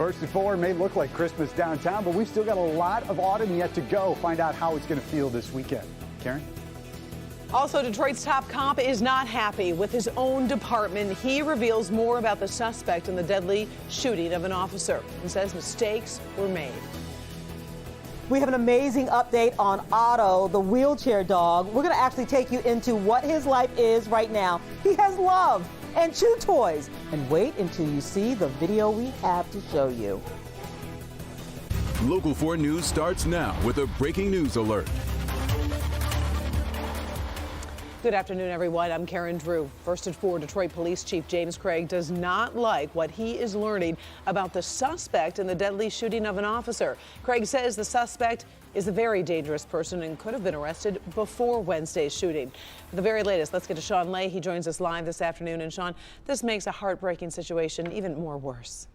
First at 4 may look like Christmas downtown, but we've still got a lot of autumn yet to go. Find out how it's going to feel this weekend. Karen? Also, Detroit's top cop is not happy with his own department. He reveals more about the suspect in the deadly shooting of an officer and says mistakes were made. We have an amazing update on Otto, the wheelchair dog. We're going to actually take you into what his life is right now. He has love and chew toys. And wait until you see the video we have to show you. Local 4 News starts now with a breaking news alert. Good afternoon, everyone. I'm Karen Drew. First at 4, Detroit Police Chief James Craig does not like what he is learning about the suspect in the deadly shooting of an officer. Craig says the suspect is a very dangerous person and could have been arrested before Wednesday's shooting. For the very latest, let's get to Sean Lay. He joins us live this afternoon. And Sean, this makes a heartbreaking situation even more worse.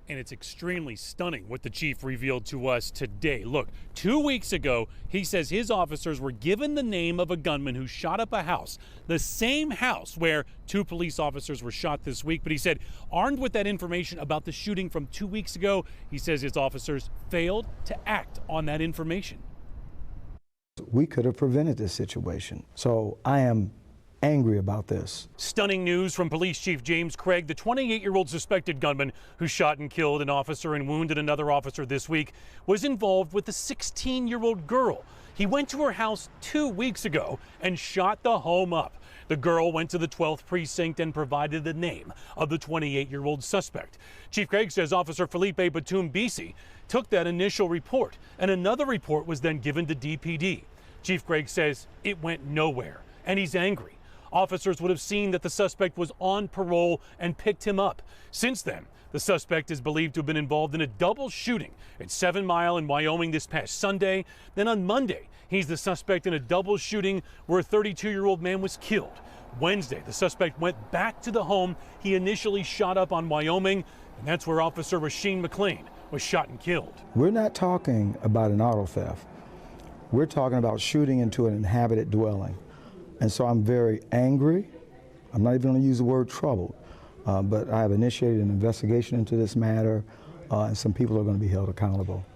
And it's extremely stunning what the chief revealed to us today. Look, 2 weeks ago, he says his officers were given the name of a gunman who shot up a house, the same house where 2 police officers were shot this week. But he said, armed with that information about the shooting from 2 weeks ago, he says his officers failed to act on that information. We could have prevented this situation. So I am angry about this. Stunning news from Police Chief James Craig. The 28-year-old suspected gunman who shot and killed an officer and wounded another officer this week was involved with a 16-year-old girl. He went to her house 2 weeks ago and shot the home up. The girl went to the 12th precinct and provided the name of the 28-year-old suspect. Chief Craig says Officer Felipe Batum-Bisi took that initial report, and another report was then given to DPD. Chief Craig says it went nowhere, and he's angry. Officers would have seen that the suspect was on parole and picked him up. Since then, the suspect is believed to have been involved in a double shooting at 7 Mile in Wyoming this past Sunday. Then on Monday, he's the suspect in a double shooting where a 32-year-old man was killed. Wednesday, the suspect went back to the home he initially shot up on Wyoming, and that's where Officer Rasheen McLean was shot and killed. We're not talking about an auto theft. We're talking about shooting into an inhabited dwelling. And so I'm very angry. I'm not even going to use the word troubled, but I have initiated an investigation into this matter, and some people are going to be held accountable.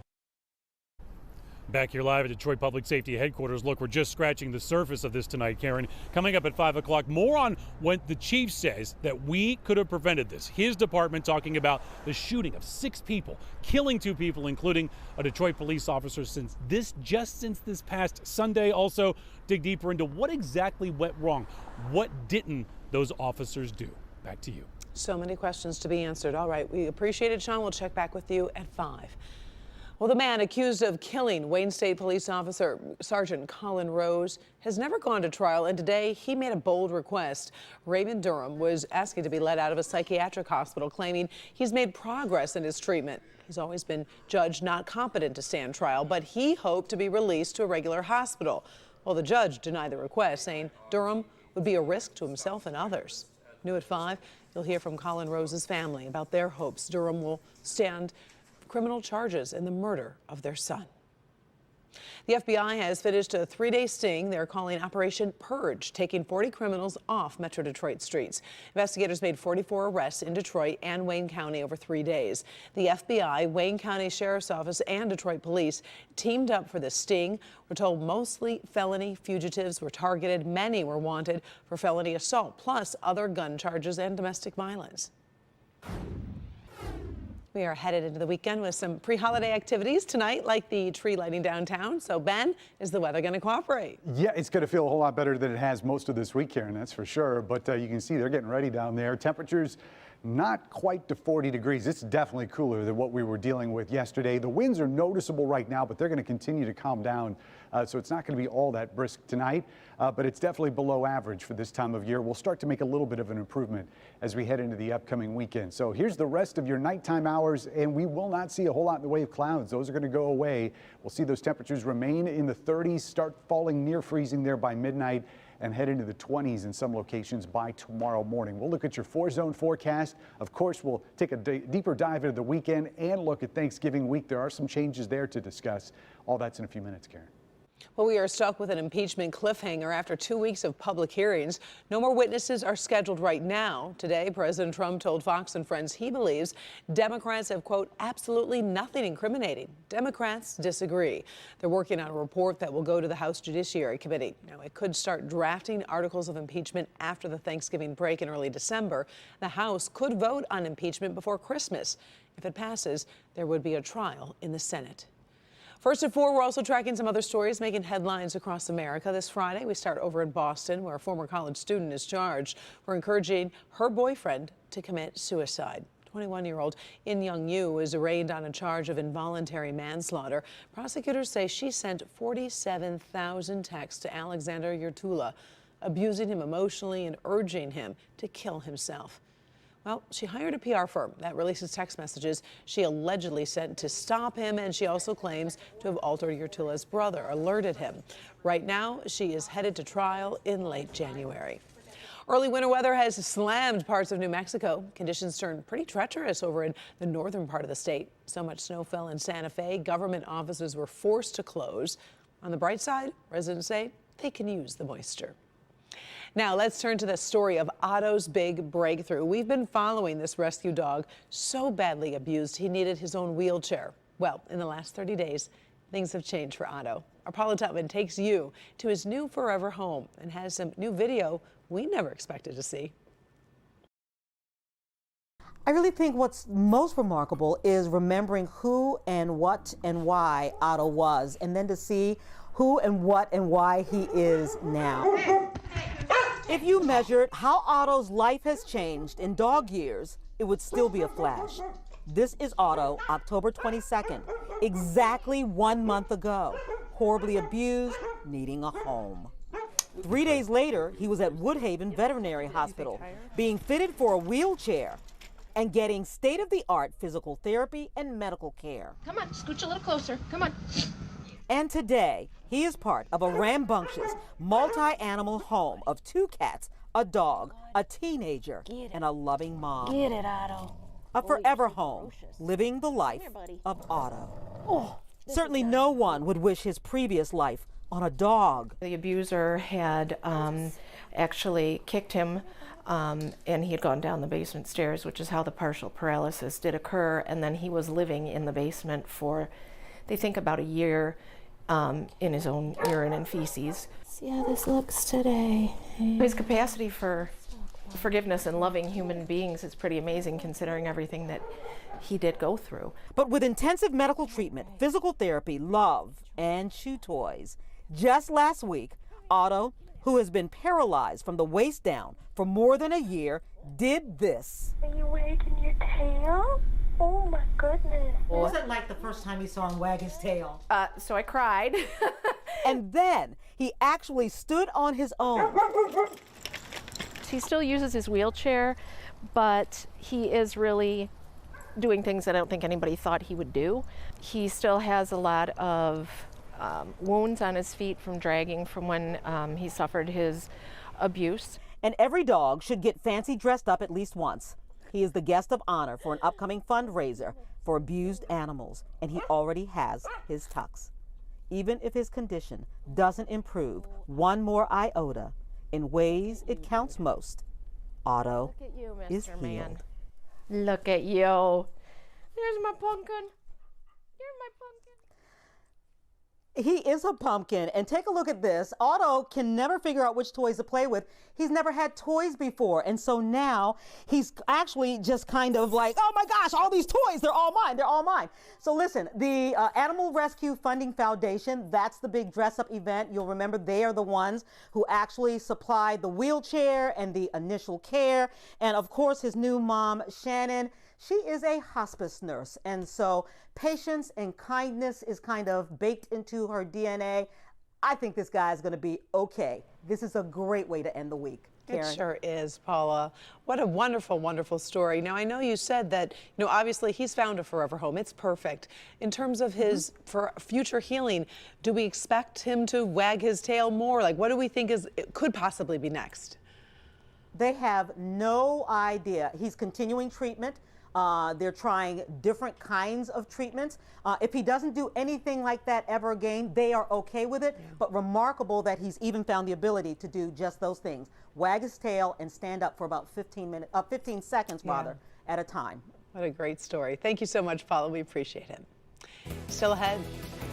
Back here live at Detroit Public Safety Headquarters. Look, we're just scratching the surface of this tonight, Karen. Coming up at 5 o'clock, more on what the chief says that we could have prevented this. His department talking about the shooting of 6 people, killing 2 people, including a Detroit police officer since this past Sunday. Also, dig deeper into what exactly went wrong. What didn't those officers do? Back to you. So many questions to be answered. All right, we appreciate it, Sean. We'll check back with you at 5. Well, the man accused of killing Wayne State Police Officer Sergeant Colin Rose has never gone to trial, and today he made a bold request. Raymond Durham was asking to be let out of a psychiatric hospital, claiming he's made progress in his treatment. He's always been judged not competent to stand trial, but he hoped to be released to a regular hospital. Well, the judge denied the request, saying Durham would be a risk to himself and others. New at 5, you'll hear from Colin Rose's family about their hopes Durham will stand criminal charges in the murder of their son. The FBI has finished a 3-day sting they're calling Operation Purge, taking 40 criminals off Metro Detroit streets. Investigators made 44 arrests in Detroit and Wayne County over 3 days. The FBI, Wayne County Sheriff's Office, and Detroit Police teamed up for the sting. We're told mostly felony fugitives were targeted. Many were wanted for felony assault, plus other gun charges and domestic violence. We are headed into the weekend with some pre-holiday activities tonight, like the tree lighting downtown. So, Ben, is the weather going to cooperate? Yeah, it's going to feel a whole lot better than it has most of this week, Karen, that's for sure. But you can see they're getting ready down there. Temperatures not quite to 40 degrees. It's definitely cooler than what we were dealing with yesterday. The winds are noticeable right now, but they're going to continue to calm down. So it's not going to be all that brisk tonight, but it's definitely below average for this time of year. We'll start to make a little bit of an improvement as we head into the upcoming weekend. So here's the rest of your nighttime hours, and we will not see a whole lot in the way of clouds. Those are going to go away. We'll see those temperatures remain in the 30s, start falling near freezing there by midnight, and head into the 20s in some locations by tomorrow morning. We'll look at your 4-zone forecast. Of course, we'll take a deeper dive into the weekend and look at Thanksgiving week. There are some changes there to discuss. All that's in a few minutes, Karen. Well, we are stuck with an impeachment cliffhanger after 2 weeks of public hearings. No more witnesses are scheduled right now. Today, President Trump told Fox and Friends he believes Democrats have, quote, absolutely nothing incriminating. Democrats disagree. They're working on a report that will go to the House Judiciary Committee. Now, it could start drafting articles of impeachment after the Thanksgiving break in early December. The House could vote on impeachment before Christmas. If it passes, there would be a trial in the Senate. First at 4, we're also tracking some other stories making headlines across America. This Friday, we start over in Boston, where a former college student is charged for encouraging her boyfriend to commit suicide. 21-year-old In Young Yu is arraigned on a charge of involuntary manslaughter. Prosecutors say she sent 47,000 texts to Alexander Yurtula, abusing him emotionally and urging him to kill himself. Well, she hired a PR firm that releases text messages she allegedly sent to stop him, and she also claims to have altered Yurtula's brother, alerted him. Right now, she is headed to trial in late January. Early winter weather has slammed parts of New Mexico. Conditions turned pretty treacherous over in the northern part of the state. So much snow fell in Santa Fe, government offices were forced to close. On the bright side, residents say they can use the moisture. Now let's turn to the story of Otto's big breakthrough. We've been following this rescue dog, so badly abused he needed his own wheelchair. Well, in the last 30 days, things have changed for Otto. Our Paula Tutman takes you to his new forever home and has some new video we never expected to see. I really think what's most remarkable is remembering who and what and why Otto was, and then to see who and what and why he is now. If you measured how Otto's life has changed in dog years, it would still be a flash. This is Otto, October 22nd, exactly 1 month ago, horribly abused, needing a home. 3 days later, he was at Woodhaven Veterinary Hospital, being fitted for a wheelchair and getting state-of-the-art physical therapy and medical care. Come on, scooch a little closer. Come on. And today, he is part of a rambunctious, multi-animal home of 2 cats, a dog, a teenager, and a loving mom. Get it, Otto. A forever home, living the life of Otto. Oh, certainly no one would wish his previous life on a dog. The abuser had actually kicked him, and he had gone down the basement stairs, which is how the partial paralysis did occur. And then he was living in the basement for, they think, about a year in his own urine and feces. See how this looks today. His capacity for forgiveness and loving human beings is pretty amazing, considering everything that he did go through. But with intensive medical treatment, physical therapy, love, and chew toys, just last week, Otto, who has been paralyzed from the waist down for more than a year, did this. Are you wagging your tail? Oh my goodness. What was it like the first time you saw him wag his tail? So I cried. And then he actually stood on his own. He still uses his wheelchair, but he is really doing things that I don't think anybody thought he would do. He still has a lot of wounds on his feet from dragging from when he suffered his abuse. And every dog should get fancy dressed up at least once. He is the guest of honor for an upcoming fundraiser for abused animals, and he already has his tux. Even if his condition doesn't improve one more iota, in ways it counts most, Otto Look at you, is Mr. Man. healed. Look at you. There's my pumpkin. You're my pumpkin. He is a pumpkin, and take a look at this. Otto can never figure out which toys to play with. He's never had toys before, and so now he's actually just kind of like, oh my gosh, all these toys, they're all mine, they're all mine. So listen, the Animal Rescue Funding Foundation, that's the big dress-up event. You'll remember they are the ones who actually supplied the wheelchair and the initial care, and of course his new mom, Shannon. She is a hospice nurse, and so patience and kindness is kind of baked into her DNA. I think this guy is going to be okay. This is a great way to end the week. Karen. It sure is, Paula. What a wonderful, wonderful story. Now, I know you said that, obviously he's found a forever home. It's perfect. In terms of his for future healing, do we expect him to wag his tail more? Like, what do we think could possibly be next? They have no idea. He's continuing treatment. They're trying different kinds of treatments. If he doesn't do anything like that ever again, they are okay with it. But remarkable that he's even found the ability to do just those things. Wag his tail and stand up for about 15 seconds at a time. What a great story. Thank you so much, Paula. We appreciate it. Still ahead,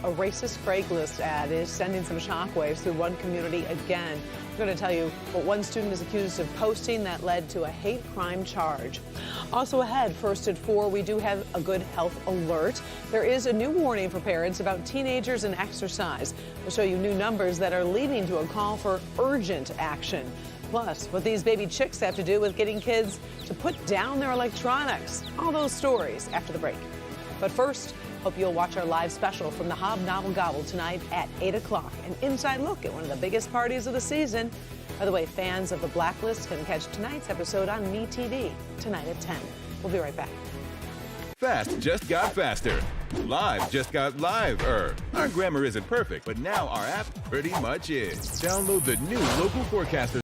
a racist Craigslist ad is sending some shockwaves through one community again. We're going to tell you what one student is accused of posting that led to a hate crime charge. Also ahead, first at 4, we do have a good health alert. There is a new warning for parents about teenagers and exercise. We'll show you new numbers that are leading to a call for urgent action. Plus, what these baby chicks have to do with getting kids to put down their electronics. All those stories after the break. But first, hope you'll watch our live special from the Hobnobbel Gobble tonight at 8 o'clock. An inside look at one of the biggest parties of the season. By the way, fans of The Blacklist can catch tonight's episode on MeTV tonight at 10. We'll be right back. Fast just got faster. Live just got live-er. Our grammar isn't perfect, but now our app pretty much is. Download the new Local Forecaster